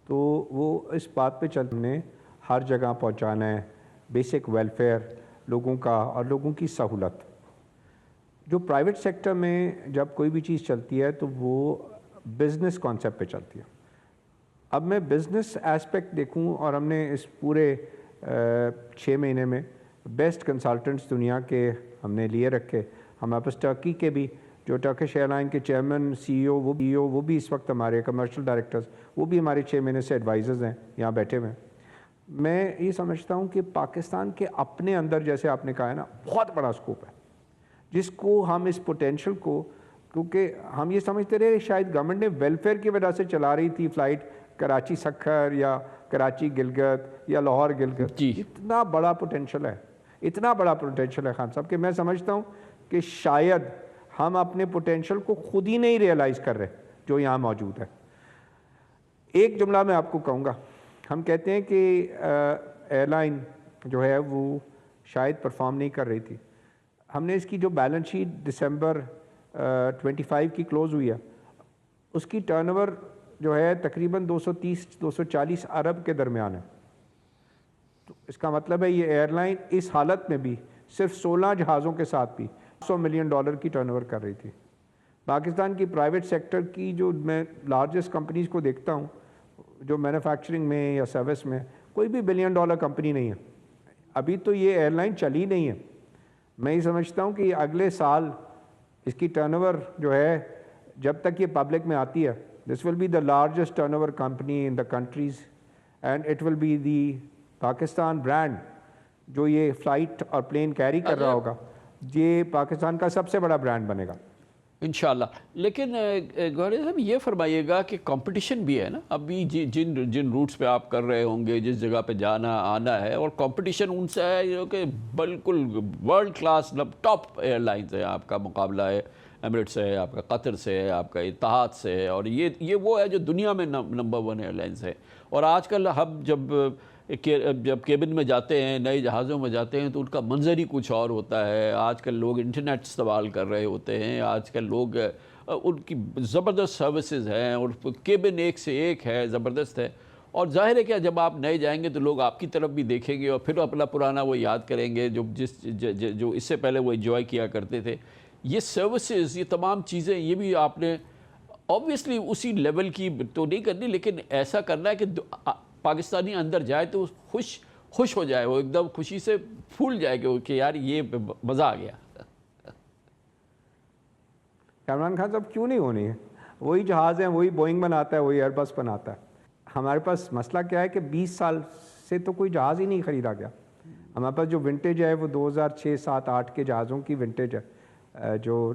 تو وہ اس بات پہ چلنے ہر جگہ پہنچانا ہے بیسک ویلفیئر لوگوں کا اور لوگوں کی سہولت. جو پرائیویٹ سیکٹر میں جب کوئی بھی چیز چلتی ہے تو وہ بزنس کانسیپٹ پہ چلتی ہے. اب میں بزنس ایسپیکٹ دیکھوں, اور ہم نے اس پورے 6 مہینے میں بیسٹ کنسلٹنٹس دنیا کے ہم نے لیے رکھے. ہمارے پاس ٹرکی کے بھی جو ٹرکش ایئر لائن کے چیئرمین سی ای او وہ بھی اس وقت ہمارے کمرشل ڈائریکٹرز وہ بھی ہمارے 6 مہینے سے ایڈوائزرز ہیں یہاں بیٹھے ہوئے ہیں. میں یہ سمجھتا ہوں کہ پاکستان کے اپنے اندر جیسے آپ نے کہا ہے نا بہت بڑا اسکوپ ہے, جس کو ہم اس پوٹینشیل کو, کیونکہ ہم یہ سمجھتے رہے شاید گورنمنٹ نے ویلفیئر کی وجہ سے چلا رہی تھی فلائٹ کراچی سکھر یا کراچی گلگت یا لاہور گلگت. اتنا بڑا پوٹینشیل ہے, اتنا بڑا پوٹینشیل ہے خان صاحب کہ میں سمجھتا ہوں کہ شاید ہم اپنے پوٹینشیل کو خود ہی نہیں ریئلائز کر رہے جو یہاں موجود ہے. ایک جملہ میں آپ کو کہوں گا, ہم کہتے ہیں کہ ایئر لائن جو ہے وہ شاید پرفارم نہیں کر رہی تھی. ہم نے اس کی جو بیلنس شیٹ دسمبر 25 کی کلوز ہوئی ہے, اس کی ٹرن اوور جو ہے تقریباً 230-240 ارب کے درمیان ہے. تو اس کا مطلب ہے یہ ایئر لائن اس حالت میں بھی صرف 16 جہازوں کے ساتھ بھی $100 ملین کی ٹرن اوور کر رہی تھی. پاکستان کی پرائیویٹ سیکٹر کی جو میں لارجسٹ کمپنیز کو دیکھتا ہوں جو مینوفیکچرنگ میں یا سروس میں, کوئی بھی $1 بلین کمپنی نہیں ہے. ابھی تو یہ ایئر لائن چلی نہیں ہے. میں یہ سمجھتا ہوں کہ اگلے سال اس کی ٹرن اوور جو ہے جب تک یہ پبلک میں آتی ہے, this will be the largest turnover company in the countries, and it will be the Pakistan brand جو یہ فلائٹ اور پلین کیری کر رہا ہوگا, یہ پاکستان کا سب سے بڑا برانڈ بنے گا
انشاءاللہ. لیکن گوہر صاحب یہ فرمائیے گا کہ کمپٹیشن بھی ہے نا ابھی جن روٹس پہ آپ کر رہے ہوں گے, جس جگہ پہ جانا آنا ہے, اور کمپٹیشن ان سے ہے جو کہ بالکل world class top airlines ہیں. آپ کا مقابلہ ہے ایمریٹس سے ہے, آپ کا قطر سے ہے, آپ کا اتحاد سے ہے, اور یہ وہ ہے جو دنیا میں نمبر 1 ایئر لائنز ہے. اور آج کل ہم جب کیبن میں جاتے ہیں, نئے جہازوں میں جاتے ہیں, تو ان کا منظر ہی کچھ اور ہوتا ہے. آج کل لوگ انٹرنیٹ استعمال کر رہے ہوتے ہیں, آج کل لوگ ان کی زبردست سروسز ہیں, اور کیبن ایک سے ایک ہے, زبردست ہے. اور ظاہر ہے کہ جب آپ نئے جائیں گے تو لوگ آپ کی طرف بھی دیکھیں گے اور پھر اپنا پرانا وہ یاد کریں گے جو اس سے پہلے وہ انجوائے کیا کرتے تھے. یہ سروسز, یہ تمام چیزیں, یہ بھی آپ نے آبویسلی اسی لیول کی تو نہیں کرنی, لیکن ایسا کرنا ہے کہ پاکستانی اندر جائے تو خوش ہو جائے, وہ ایک دم خوشی سے پھول جائے کہ یار یہ مزہ آ گیا.
کامران خان صاحب کیوں نہیں ہونی ہے؟ وہی جہاز ہیں, وہی بوئنگ بناتا ہے, وہی ایئر بس بناتا ہے. ہمارے پاس مسئلہ کیا ہے کہ 20 سال سے تو کوئی جہاز ہی نہیں خریدا گیا. ہمارے پاس جو ونٹیج ہے وہ 2006, 7, 8 کے جہازوں کی ونٹیج ہے جو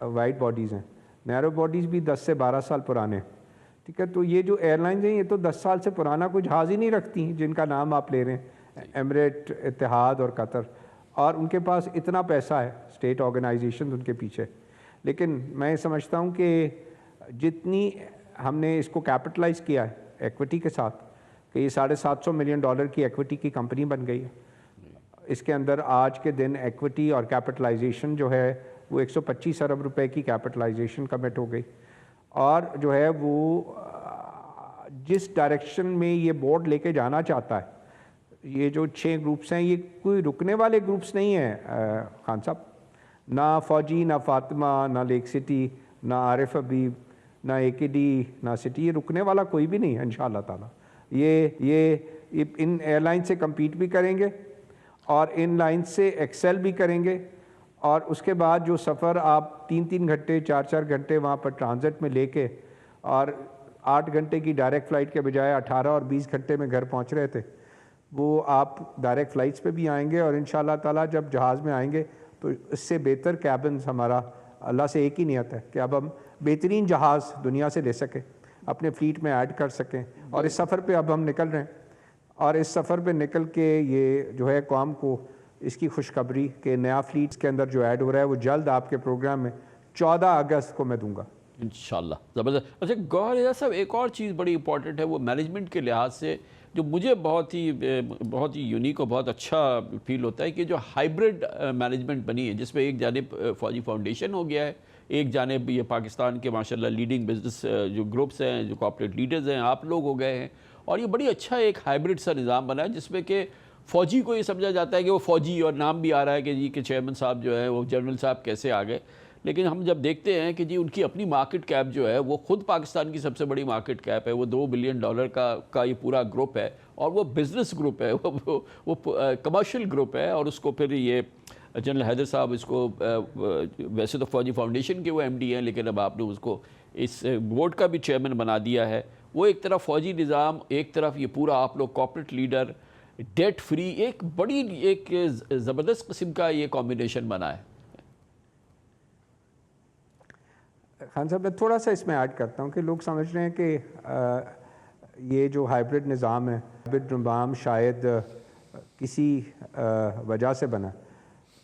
وائٹ باڈیز ہیں. نیرو باڈیز بھی 10 سے 12 سال پرانے ہیں. ٹھیک ہے, تو یہ جو ایئر لائنز ہیں یہ تو 10 سال سے پرانا کوئی جہاز ہی نہیں رکھتی ہیں جن کا نام آپ لے رہے ہیں, ایمریٹ, اتحاد اور قطر, اور ان کے پاس اتنا پیسہ ہے, اسٹیٹ آرگنائزیشن ان کے پیچھے. لیکن میں سمجھتا ہوں کہ جتنی ہم نے اس کو کیپٹلائز کیا ہے ایکوٹی کے ساتھ کہ یہ $750 ملین کی ایکوٹی کی کمپنی بن گئی ہے. اس کے اندر آج کے دن ایکوٹی اور کیپٹلائزیشن جو ہے وہ 125 ارب روپے کی کیپٹلائزیشن کمٹ ہو گئی. اور جو ہے وہ جس ڈائریکشن میں یہ بورڈ لے کے جانا چاہتا ہے, یہ جو 6 گروپس ہیں یہ کوئی رکنے والے گروپس نہیں ہیں خان صاحب. نہ فوجی, نہ فاطمہ, نہ لیک سٹی, نہ عارف حبیب, نہ AKD, نہ سٹی, یہ رکنے والا کوئی بھی نہیں ہے انشاءاللہ تعالیٰ. یہ ان ایئر لائن سے کمپیٹ بھی کریں گے اور ان لائن سے ایکسل بھی کریں گے. اور اس کے بعد جو سفر آپ 3 گھنٹے 4 گھنٹے وہاں پر ٹرانزٹ میں لے کے اور 8 گھنٹے کی ڈائریکٹ فلائٹ کے بجائے 18 اور 20 گھنٹے میں گھر پہنچ رہے تھے, وہ آپ ڈائریکٹ فلائٹس پہ بھی آئیں گے. اور انشاءاللہ تعالیٰ جب جہاز میں آئیں گے تو اس سے بہتر کیبنز ہمارا اللہ سے ایک ہی نیت ہے کہ اب ہم بہترین جہاز دنیا سے لے سکیں, اپنے فلیٹ میں ایڈ کر سکیں. اور اس سفر پہ اب ہم نکل رہے ہیں, اور اس سفر پہ نکل کے یہ جو ہے قوم کو اس کی خوشخبری کہ نیا فلیٹ کے اندر جو ایڈ ہو رہا ہے وہ جلد آپ کے پروگرام میں 14 اگست کو میں دوں گا
انشاءاللہ. زبردست. اچھا گوہر اعجاز صاحب, ایک اور چیز بڑی امپورٹنٹ ہے, وہ مینجمنٹ کے لحاظ سے جو مجھے بہت ہی یونیک اور بہت اچھا فیل ہوتا ہے کہ جو ہائیبرڈ مینجمنٹ بنی ہے, جس میں ایک جانب فوجی فاؤنڈیشن ہو گیا ہے, ایک جانب یہ پاکستان کے ماشاءاللہ لیڈنگ بزنس جو گروپس ہیں, جو کارپوریٹ لیڈرز ہیں, آپ لوگ ہو گئے ہیں, اور یہ بڑی اچھا ایک ہائیبرڈ سا نظام بنا ہے جس میں کہ فوجی کو یہ سمجھا جاتا ہے کہ وہ فوجی, اور نام بھی آ رہا ہے کہ جی کہ چیئرمین صاحب جو ہے وہ جنرل صاحب کیسے آ گئے. لیکن ہم جب دیکھتے ہیں کہ جی ان کی اپنی مارکیٹ کیپ جو ہے وہ خود پاکستان کی سب سے بڑی مارکیٹ کیپ ہے, وہ $2 بلین کا یہ پورا گروپ ہے, اور وہ بزنس گروپ ہے, وہ کمرشل گروپ ہے. اور اس کو پھر یہ جنرل حیدر صاحب اس کو ویسے تو فوجی فاؤنڈیشن کے وہ MD ہیں, لیکن اب آپ نے اس کو اس بورڈ کا بھی چیئرمین بنا دیا ہے. وہ ایک طرف فوجی نظام, ایک طرف یہ پورا آپ لوگ کارپوریٹ لیڈر, ڈیٹ فری, ایک بڑی ایک زبردست قسم کا یہ کمبینیشن بنا ہے.
خان صاحب میں تھوڑا سا اس میں ایڈ کرتا ہوں کہ لوگ سمجھ رہے ہیں کہ یہ جو ہائیبرڈ نظام ہے, ہائیبرڈ نظام شاید کسی وجہ سے بنا.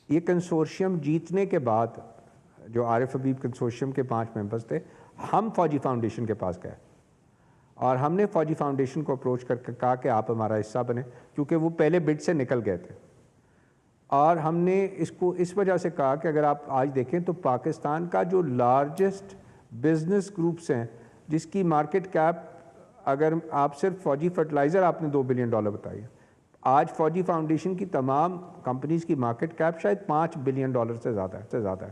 یہ کنسورشیم جیتنے کے بعد جو عارف حبیب کنسورشیم کے 5 ممبرز تھے, ہم فوجی فاؤنڈیشن کے پاس گئے اور ہم نے فوجی فاؤنڈیشن کو اپروچ کر کے کہا کہ آپ ہمارا حصہ بنیں, کیونکہ وہ پہلے بڈ سے نکل گئے تھے. اور ہم نے اس کو اس وجہ سے کہا کہ اگر آپ آج دیکھیں تو پاکستان کا جو لارجسٹ بزنس گروپس ہیں جس کی مارکیٹ کیپ, اگر آپ صرف فوجی فرٹیلائزر آپ نے $2 بلین بتائی ہے, آج فوجی فاؤنڈیشن کی تمام کمپنیز کی مارکیٹ کیپ شاید $5 بلین سے زیادہ ہے,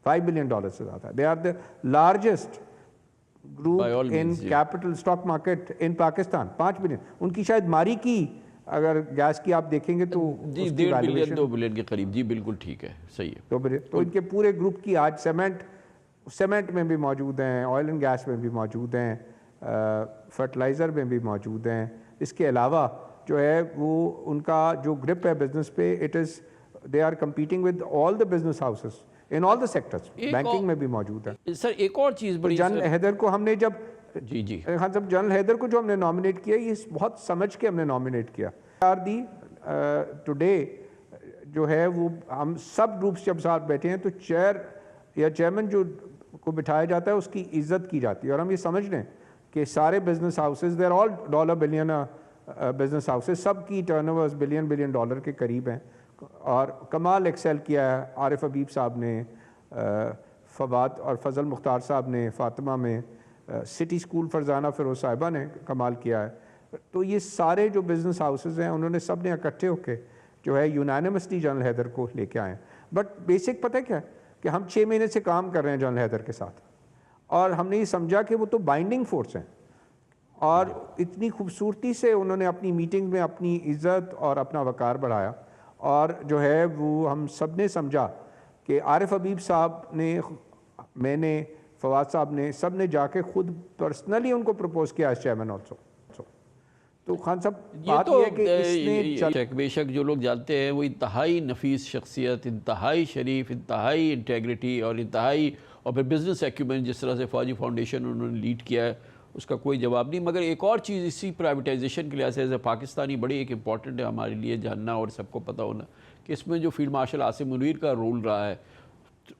$5 بلین سے زیادہ ہے. They are the largest group in capital stock market in Pakistan. 5 billion in کی شاید ماری کی اگر گیس کی آپ دیکھیں گے تو
جی 1.5 بلین 2 بلین کے قریب. جی بالکل ٹھیک ہے, صحیح ہے.
2 بلین. تو ان کے پورے گروپ کی آج سیمنٹ میں بھی موجود ہیں, آئل اینڈ گیس میں بھی موجود ہیں, فرٹیلائزر میں بھی موجود ہیں. اس کے علاوہ جو ہے وہ ان کا جو گرپ ہے بزنس پہ, they are competing with all the business houses in all the sectors. Banking میں بھی موجود ہے.
سر ایک اور چیز بڑی,
جنرل حیدر کو ہم نے جب
جی
خان صاحب جنرل حیدر کو جو ہم نے نامینیٹ کیا, یہ بہت سمجھ کے ہم نے نامینیٹ کیا. ٹوڈے جو ہے وہ ہم سب گروپس جب ساتھ بیٹھے ہیں تو چیئرمین جو کو بٹھایا جاتا ہے اس کی عزت کی جاتی ہے. اور ہم یہ سمجھ لیں کہ سارے business houses they are all $1 billion business houses, سب کی ٹرن اوورز $1 بلین کے قریب ہیں. اور کمال ایکسل کیا ہے عارف حبیب صاحب نے, فواد اور فضل مختار صاحب نے, فاطمہ میں, سٹی اسکول فرزانہ فیروز صاحبہ نے کمال کیا ہے. تو یہ سارے جو بزنس ہاؤسز ہیں انہوں نے سب نے اکٹھے ہو کے جو ہے یونانیمسلی جنرل حیدر کو لے کے آئے ہیں. بٹ بیسک پتہ کیا ہے کہ ہم 6 مہینے سے کام کر رہے ہیں جنرل حیدر کے ساتھ, اور ہم نے یہ سمجھا کہ وہ تو بائنڈنگ فورس ہیں, اور اتنی خوبصورتی سے انہوں نے اپنی میٹنگ میں اپنی عزت اور اپنا وقار بڑھایا. اور جو ہے وہ ہم سب نے سمجھا کہ عارف حبیب صاحب نے, میں نے, فواد صاحب نے, سب نے جا کے خود پرسنلی ان کو پروپوز کیا ایز چیئرمین آلسو. تو خان صاحب بات یہ ہے کہ اس نے
بے شک جو لوگ جانتے ہیں وہ انتہائی نفیس شخصیت, انتہائی شریف, انتہائی انٹیگریٹی اور انتہائی, اور پھر بزنس ایکیومنٹ جس طرح سے فوجی فاؤنڈیشن انہوں نے لیڈ کیا ہے اس کا کوئی جواب نہیں. مگر ایک اور چیز اسی پرائیویٹائزیشن کے لحاظ سے پاکستانی بڑی ایک امپورٹنٹ ہے ہمارے لیے جاننا اور سب کو پتہ ہونا کہ اس میں جو فیلڈ مارشل عاصم منیر کا رول رہا ہے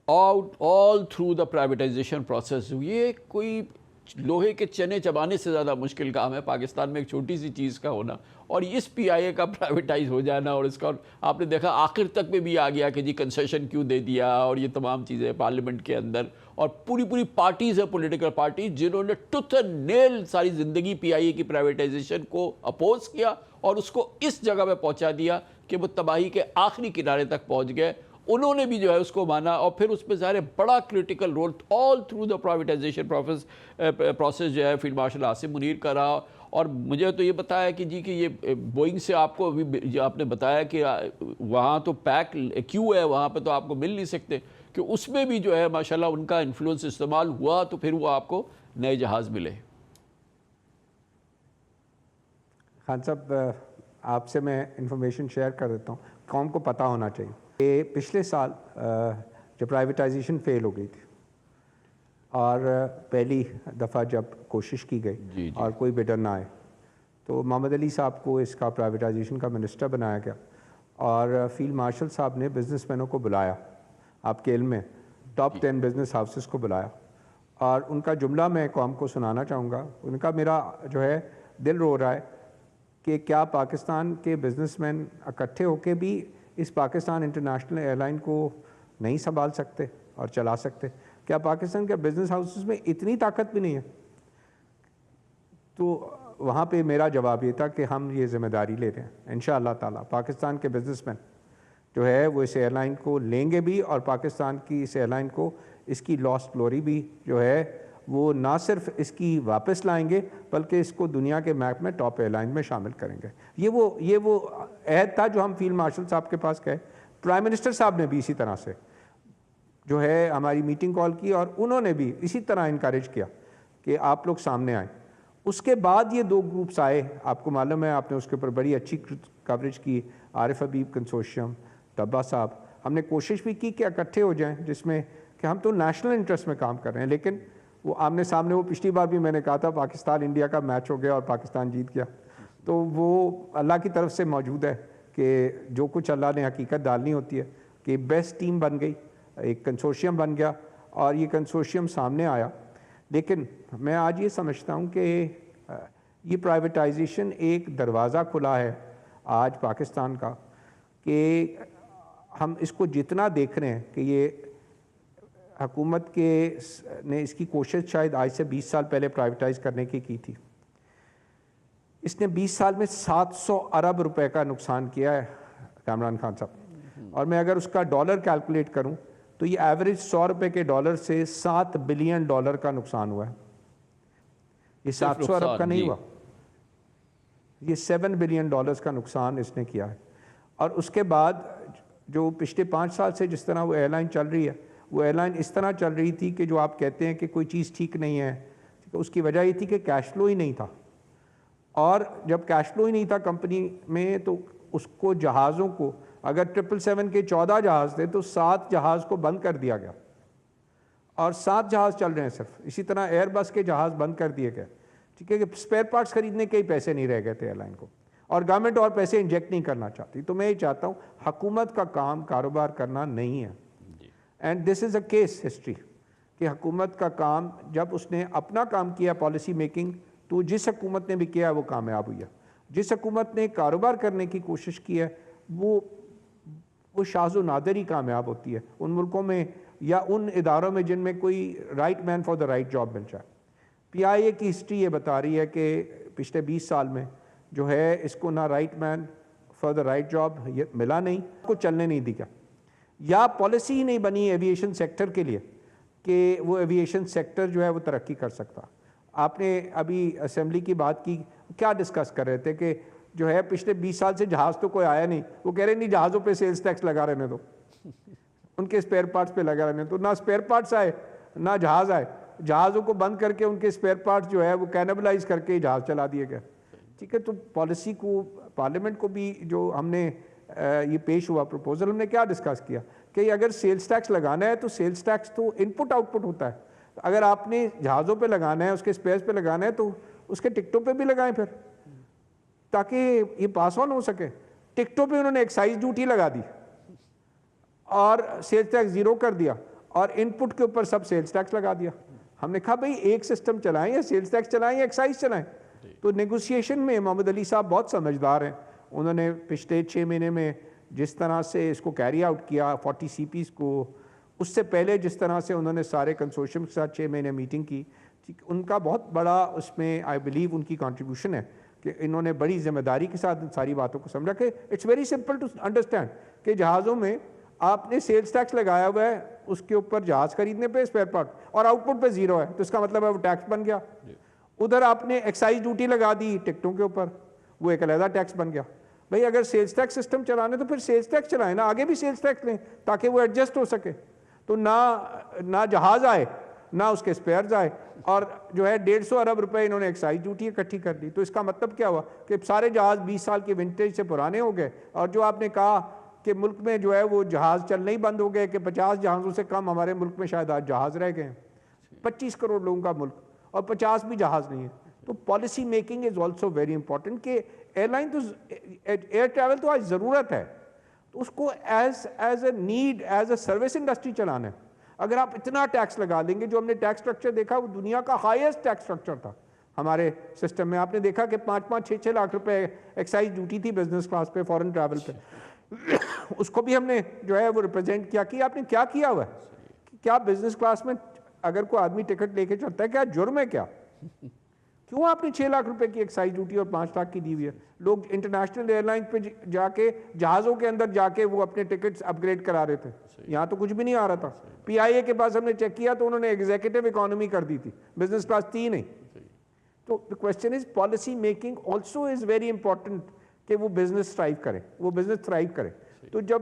all through the privatization process, یہ کوئی لوہے کے چنے چبانے سے زیادہ مشکل کام ہے پاکستان میں ایک چھوٹی سی چیز کا ہونا، اور اس پی آئی اے کا پرائیویٹائز ہو جانا، اور اس کا آپ نے دیکھا آخر تک میں بھی آ گیا کہ جی کنسیشن کیوں دے دیا، اور یہ تمام چیزیں پارلیمنٹ کے اندر، اور پوری پارٹیز ہیں پولیٹیکل پارٹیز جنہوں نے ٹوتھ اینڈ نیل ساری زندگی پی آئی اے کی پرائیویٹائزیشن کو اپوز کیا اور اس کو اس جگہ پہ پہنچا دیا کہ وہ تباہی کے آخری کنارے تک پہنچ گئے. انہوں نے بھی جو ہے اس کو مانا، اور پھر اس پہ ظاہر بڑا critical role all through the privatization process جو ہے فیلڈ مارشل عاصم منیر کا رہا. اور مجھے تو یہ بتایا کہ جی کہ یہ بوئنگ سے آپ کو ابھی آپ نے بتایا کہ وہاں تو پیک کیوں ہے، وہاں پہ تو آپ کو مل نہیں سکتے، کہ اس میں بھی جو ہے ماشاءاللہ ان کا انفلوئنس استعمال ہوا تو پھر وہ آپ کو نئے جہاز ملے.
خان صاحب آپ سے میں انفارمیشن شیئر کر دیتا ہوں، قوم کو پتہ ہونا چاہیے کہ پچھلے سال جب پرائیویٹائزیشن فیل ہو گئی تھی اور پہلی دفعہ جب کوشش کی گئی اور کوئی بڈر نہ آئے تو محمد علی صاحب کو اس کا پرائیویٹائزیشن کا منسٹر بنایا گیا، اور فیلڈ مارشل صاحب نے بزنس مینوں کو بلایا، آپ کے علم میں ٹاپ 10 بزنس ہاؤسز کو بلایا، اور ان کا جملہ میں قوم کو سنانا چاہوں گا. ان کا میرا جو ہے دل رو رہا ہے کہ کیا پاکستان کے بزنس مین اکٹھے ہو کے بھی اس پاکستان انٹرنیشنل ایئر لائن کو نہیں سنبھال سکتے اور چلا سکتے؟ کیا پاکستان کے بزنس ہاؤسز میں اتنی طاقت بھی نہیں ہے؟ تو وہاں پہ میرا جواب یہ تھا کہ ہم یہ ذمہ داری لے رہے ہیں انشاءاللہ تعالیٰ. پاکستان کے بزنس مین جو ہے وہ اس ایئر لائن کو لیں گے بھی، اور پاکستان کی اس ایئر لائن کو اس کی لاسٹ گلوری بھی جو ہے وہ نہ صرف اس کی واپس لائیں گے بلکہ اس کو دنیا کے میپ میں ٹاپ ایئر لائن میں شامل کریں گے. یہ وہ عہد تھا جو ہم فیلڈ مارشل صاحب کے پاس گئے. پرائم منسٹر صاحب نے بھی اسی طرح سے جو ہے ہماری میٹنگ کال کی، اور انہوں نے بھی اسی طرح انکریج کیا کہ آپ لوگ سامنے آئیں. اس کے بعد یہ 2 گروپس آئے، آپ کو معلوم ہے، آپ نے اس کے اوپر بڑی اچھی کوریج کی، عارف حبیب کنسورشیم، طبا صاحب. ہم نے کوشش بھی کی کہ اکٹھے ہو جائیں، جس میں کہ ہم تو نیشنل انٹرسٹ میں کام کر رہے ہیں، لیکن وہ آمنے سامنے، وہ پچھلی بار بھی میں نے کہا تھا پاکستان انڈیا کا میچ ہو گیا اور پاکستان جیت گیا، تو وہ اللہ کی طرف سے موجود ہے کہ جو کچھ اللہ نے حقیقت ڈالنی ہوتی ہے کہ بیسٹ ٹیم بن گئی، ایک کنسورشیم بن گیا، اور یہ کنسورشیم سامنے آیا. لیکن میں آج یہ سمجھتا ہوں کہ یہ پرائیویٹائزیشن ایک دروازہ کھلا ہے آج پاکستان کا، کہ ہم اس کو جتنا دیکھ رہے ہیں کہ یہ حکومت نے اس کی کوشش شاید آج سے 20 سال پہلے پرائیویٹائز کرنے کی تھی. اس نے 20 سال میں 700 ارب روپے کا نقصان کیا ہے کامران خان صاحب، اور میں اگر اس کا ڈالر کیلکولیٹ کروں تو یہ ایوریج 100 روپے کے ڈالر سے 7 بلین ڈالر کا نقصان ہوا ہے. یہ 700 ارب کا نہیں ہوا، یہ 7 بلین ڈالرز کا نقصان اس نے کیا ہے. اور اس کے بعد جو پچھلے 5 سال سے جس طرح وہ ایئر لائن چل رہی ہے، وہ ایئر لائن اس طرح چل رہی تھی کہ جو آپ کہتے ہیں کہ کوئی چیز ٹھیک نہیں ہے، اس کی وجہ یہ تھی کہ کیش فلو ہی نہیں تھا. اور جب کیش فلو ہی نہیں تھا کمپنی میں تو اس کو جہازوں کو، اگر 777 کے 14 جہاز تھے تو 7 جہاز کو بند کر دیا گیا، اور 7 جہاز چل رہے ہیں صرف. اسی طرح ایئر بس کے جہاز بند کر دیے گئے، ٹھیک ہے، کہ اسپیئر پارٹس خریدنے کے ہی پیسے نہیں رہ گئے تھے ایئر لائن کو، اور گورنمنٹ اور پیسے انجیکٹ نہیں کرنا چاہتی. تو میں یہ چاہتا ہوں حکومت کا کام کاروبار کرنا نہیں ہے، and this is a case history کہ حکومت کا کام جب اس نے اپنا کام کیا پالیسی میکنگ، تو جس حکومت نے بھی کیا وہ کامیاب ہوئی ہے. جس حکومت نے کاروبار کرنے کی کوشش کی ہے وہ شاذ و نادر ہی کامیاب ہوتی ہے ان ملکوں میں یا ان اداروں میں جن میں کوئی right man for the right job مل جائے. پی آئی اے کی ہسٹری یہ بتا رہی ہے کہ پچھلے 20 سال میں جو ہے اس کو نہ right man for the right job ملا، نہیں کو چلنے نہیں دیا، یا پالیسی ہی نہیں بنی ایویشن سیکٹر کے لیے کہ وہ ایویشن سیکٹر جو ہے وہ ترقی کر سکتا. آپ نے ابھی اسمبلی کی بات کی، کیا ڈسکس کر رہے تھے کہ جو ہے پچھلے 20 سال سے جہاز تو کوئی آیا نہیں، وہ کہہ رہے نہیں جہازوں پہ سیلز ٹیکس لگا رہنے دو، ان کے اسپیئر پارٹس پہ لگا رہنے تو. نہ اسپیئر پارٹس آئے نہ جہاز آئے، جہازوں کو بند کر کے ان کے اسپیئر پارٹس جو ہے وہ کینیبلائز کر کے جہاز چلا دیے گئے. ٹھیک ہے، تو پالیسی کو پارلیمنٹ کو بھی جو ہم نے یہ پیش ہوا پروپوزل، ہم نے کیا ڈسکس کیا کہ اگر سیلز ٹیکس لگانا ہے تو سیلز ٹیکس تو ان پٹ آؤٹ پٹ ہوتا ہے. اگر آپ نے جہازوں پہ لگانا ہے، اس کے اسپیئرز پہ لگانا ہے تو اس کے ٹکٹوں پہ بھی لگائیں پھر، تاکہ یہ پاس آن ہو سکے. ٹکٹوں پہ انہوں نے ایکسائز ڈیوٹی لگا دی اور سیلز ٹیکس 0 کر دیا، اور ان پٹ کے اوپر سب سیلز ٹیکس لگا دیا. ہم نے کہا بھئی ایک سسٹم چلائیں یا سیلز ٹیکس چلائیں یا ایکسائز چلائیں. تو نیگوسیشن میں محمد علی صاحب بہت سمجھدار ہیں. انہوں نے پچھلے 6 مہینے میں جس طرح سے اس کو کیری آؤٹ کیا 40 سی پیز کو، اس سے پہلے جس طرح سے انہوں نے سارے کنسورشیم کے ساتھ 6 مہینے میٹنگ کی، ان کا بہت بڑا اس میں آئی بلیو ان کی کنٹریبیوشن ہے کہ انہوں نے بڑی ذمہ داری کے ساتھ ان ساری باتوں کو سمجھا کہ it's very simple to understand کہ جہازوں میں آپ نے سیلز ٹیکس لگایا ہوا ہے اس کے اوپر جہاز خریدنے پہ اسپیئر پارٹ اور آؤٹ پٹ پہ 0 ہے، تو اس کا مطلب ہے وہ ٹیکس بن گیا. ادھر آپ نے ایکسائز ڈیوٹی لگا دی ٹکٹوں کے اوپر، وہ ایک علیحدہ ٹیکس بن گیا. بھئی اگر سیلز ٹیکس سسٹم چلانے تو پھر سیلز ٹیکس چلائیں نا، آگے بھی سیلز ٹیکس لیں تاکہ وہ ایڈجسٹ ہو سکے. تو نہ جہاز آئے نہ اس کے سپیئرز آئے، اور جو ہے 150 ارب روپے انہوں نے ایکسائز ڈیوٹی اکٹھی کر دی. تو اس کا مطلب کیا ہوا کہ سارے جہاز 20 سال کے ونٹیج سے پرانے ہو گئے. اور جو آپ نے کہا کہ ملک میں جو ہے وہ جہاز چلنے ہی بند ہو گئے کہ 50 جہازوں سے کم ہمارے ملک میں شاید آج جہاز رہ گئے ہیں. 25 کروڑ لوگوں کا ملک اور 50 بھی جہاز نہیں ہے. تو policy making is also very important کہ ایئر لائن تو ایئر ٹریول تو آج ضرورت ہے، تو اس کو as a need as a service industry چلانا ہے. اگر آپ اتنا ٹیکس لگا دیں گے، جو ہم نے ٹیکس سٹرکچر دیکھا وہ دنیا کا ہائیسٹ ٹیکس سٹرکچر تھا ہمارے سسٹم میں. آپ نے دیکھا کہ 5-6 لاکھ روپے ایکسائز ڈیوٹی تھی بزنس کلاس پہ، فورن ٹریول پہ. اس کو بھی ہم نے جو ہے وہ ریپرزینٹ کیا کہ آپ نے کیا کیا ہوا ہے. کیا بزنس کلاس میں اگر کوئی آدمی ٹکٹ لے کے چلتا ہے کیا جرم ہے کیا؟ کیوں آپ نے 6 لاکھ روپے کی ایکسائز ڈیوٹی اور 5 لاکھ کی دی ہوئی ہے؟ لوگ انٹرنیشنل ایئر لائنز پہ جا کے جہازوں کے اندر جا کے وہ اپنے ٹکٹس اپ گریڈ کرا رہے تھے. یہاں تو کچھ بھی نہیں آ رہا تھا. پی آئی اے کے پاس ہم نے چیک کیا تو انہوں نے ایگزیکٹو اکانومی کر دی تھی، بزنس کلاس تھی نہیں. تو the question is policy making also is very important کہ وہ بزنس تھرائیو کرے، وہ بزنس تھرائیو کرے. تو جب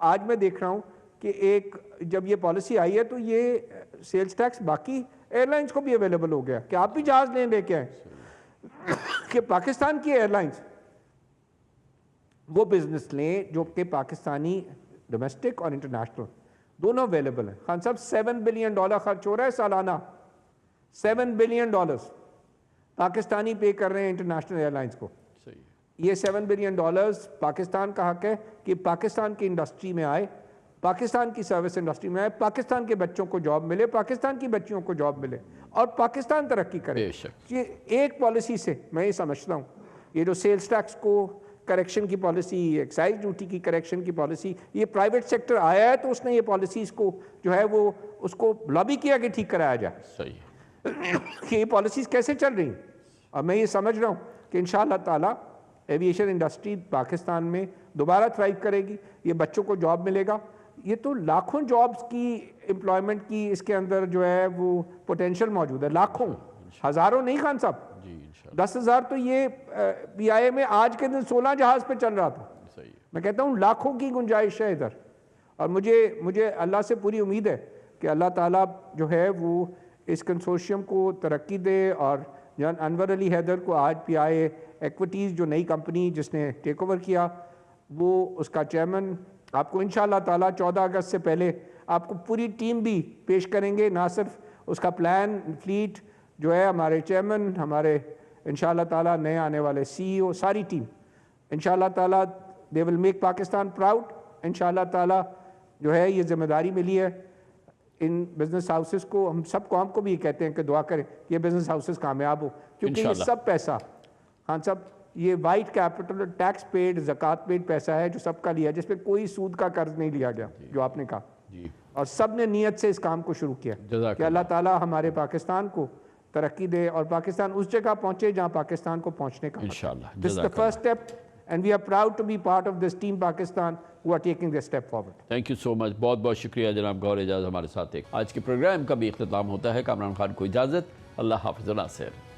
آج میں دیکھ رہا ہوں کہ جب یہ پالیسی آئی ہے تو یہ سیلز ٹیکس باقی ایئر لائنز کو بھی اویلیبل ہو گیا کہ آپ بھی جہاز لے کے آئیں کہ پاکستان کی ایئر لائنز وہ بزنس لیں جو کہ پاکستانی ڈومیسٹک اور انٹرنیشنل دونوں اویلیبل ہیں. خان صاحب $7 بلین خرچ ہو رہا ہے سالانہ، $7 بلین پاکستانی پے کر رہے ہیں انٹرنیشنل ایئر لائنز کو. یہ $7 بلین پاکستان کا حق ہے کہ پاکستان کی انڈسٹری میں آئے، پاکستان کی سروس انڈسٹری میں آئے، پاکستان کے بچوں کو جاب ملے، پاکستان کی بچیوں کو جاب ملے اور پاکستان ترقی کرے. یہ ایک پالیسی سے میں یہ سمجھتا ہوں یہ جو سیلز ٹیکس کو کریکشن کی پالیسی، ایکسائز ڈیوٹی کی کریکشن کی پالیسی، یہ پرائیویٹ سیکٹر آیا ہے تو اس نے یہ پالیسیز کو جو ہے وہ اس کو لابی کیا کہ ٹھیک کرایا جائے. صحیح کہ یہ پالیسیز کیسے چل رہی ہیں. اور میں یہ سمجھ رہا ہوں کہ انشاءاللہ تعالیٰ ایویشن انڈسٹری پاکستان میں دوبارہ تھرائیو کرے گی، یہ بچوں کو جاب ملے گا. یہ تو لاکھوں جابز کی امپلائمنٹ کی اس کے اندر جو ہے وہ پوٹینشیل موجود ہے، لاکھوں، ہزاروں نہیں. خان صاحب 10,000 تو یہ پی آئی اے میں آج کے دن 16 جہاز پہ چل رہا تھا. میں کہتا ہوں لاکھوں کی گنجائش ہے ادھر. اور مجھے اللہ سے پوری امید ہے کہ اللہ تعالیٰ جو ہے وہ اس کنسورشیم کو ترقی دے. اور جان انور علی حیدر کو آج پی آئی اے ایکویٹیز جو نئی کمپنی جس نے ٹیک اوور کیا، وہ اس کا چیئرمن آپ کو انشاءاللہ تعالیٰ 14 اگست سے پہلے آپ کو پوری ٹیم بھی پیش کریں گے، نہ صرف اس کا پلان فلیٹ جو ہے، ہمارے چیئرمن، ہمارے انشاءاللہ تعالیٰ نئے آنے والے سی ای او، ساری ٹیم انشاءاللہ تعالیٰ دے ول میک پاکستان پراؤڈ. انشاءاللہ تعالیٰ جو ہے یہ ذمہ داری ملی ہے ان بزنس ہاؤسز کو. ہم سب کو بھی یہ کہتے ہیں کہ دعا کریں کہ یہ بزنس ہاؤسز کامیاب ہو، کیونکہ یہ سب پیسہ خان صاحب یہ وائٹ کیپٹل ٹیکس پیڈ زکوٰۃ پیڈ پیسہ ہے جو سب کا لیا، جس پہ کوئی سود کا قرض نہیں لیا گیا جو آپ نے کہا. اور سب نے نیت سے اس کام کو شروع کیا کہ اللہ تعالیٰ ہمارے پاکستان کو ترقی دے اور پاکستان اس جگہ پہنچے جہاں پاکستان کو پہنچنے کا. انشاءاللہ دس از the first step and we are proud to be part of this team Pakistan who are taking this step forward.
Thank you so much. بہت بہت شکریہ جناب گوہر اعجاز ہمارے ساتھ. آج کے پروگرام کا بھی اختتام ہوتا ہے. کامران خان کو اجازت. اللہ حافظ. ناصر.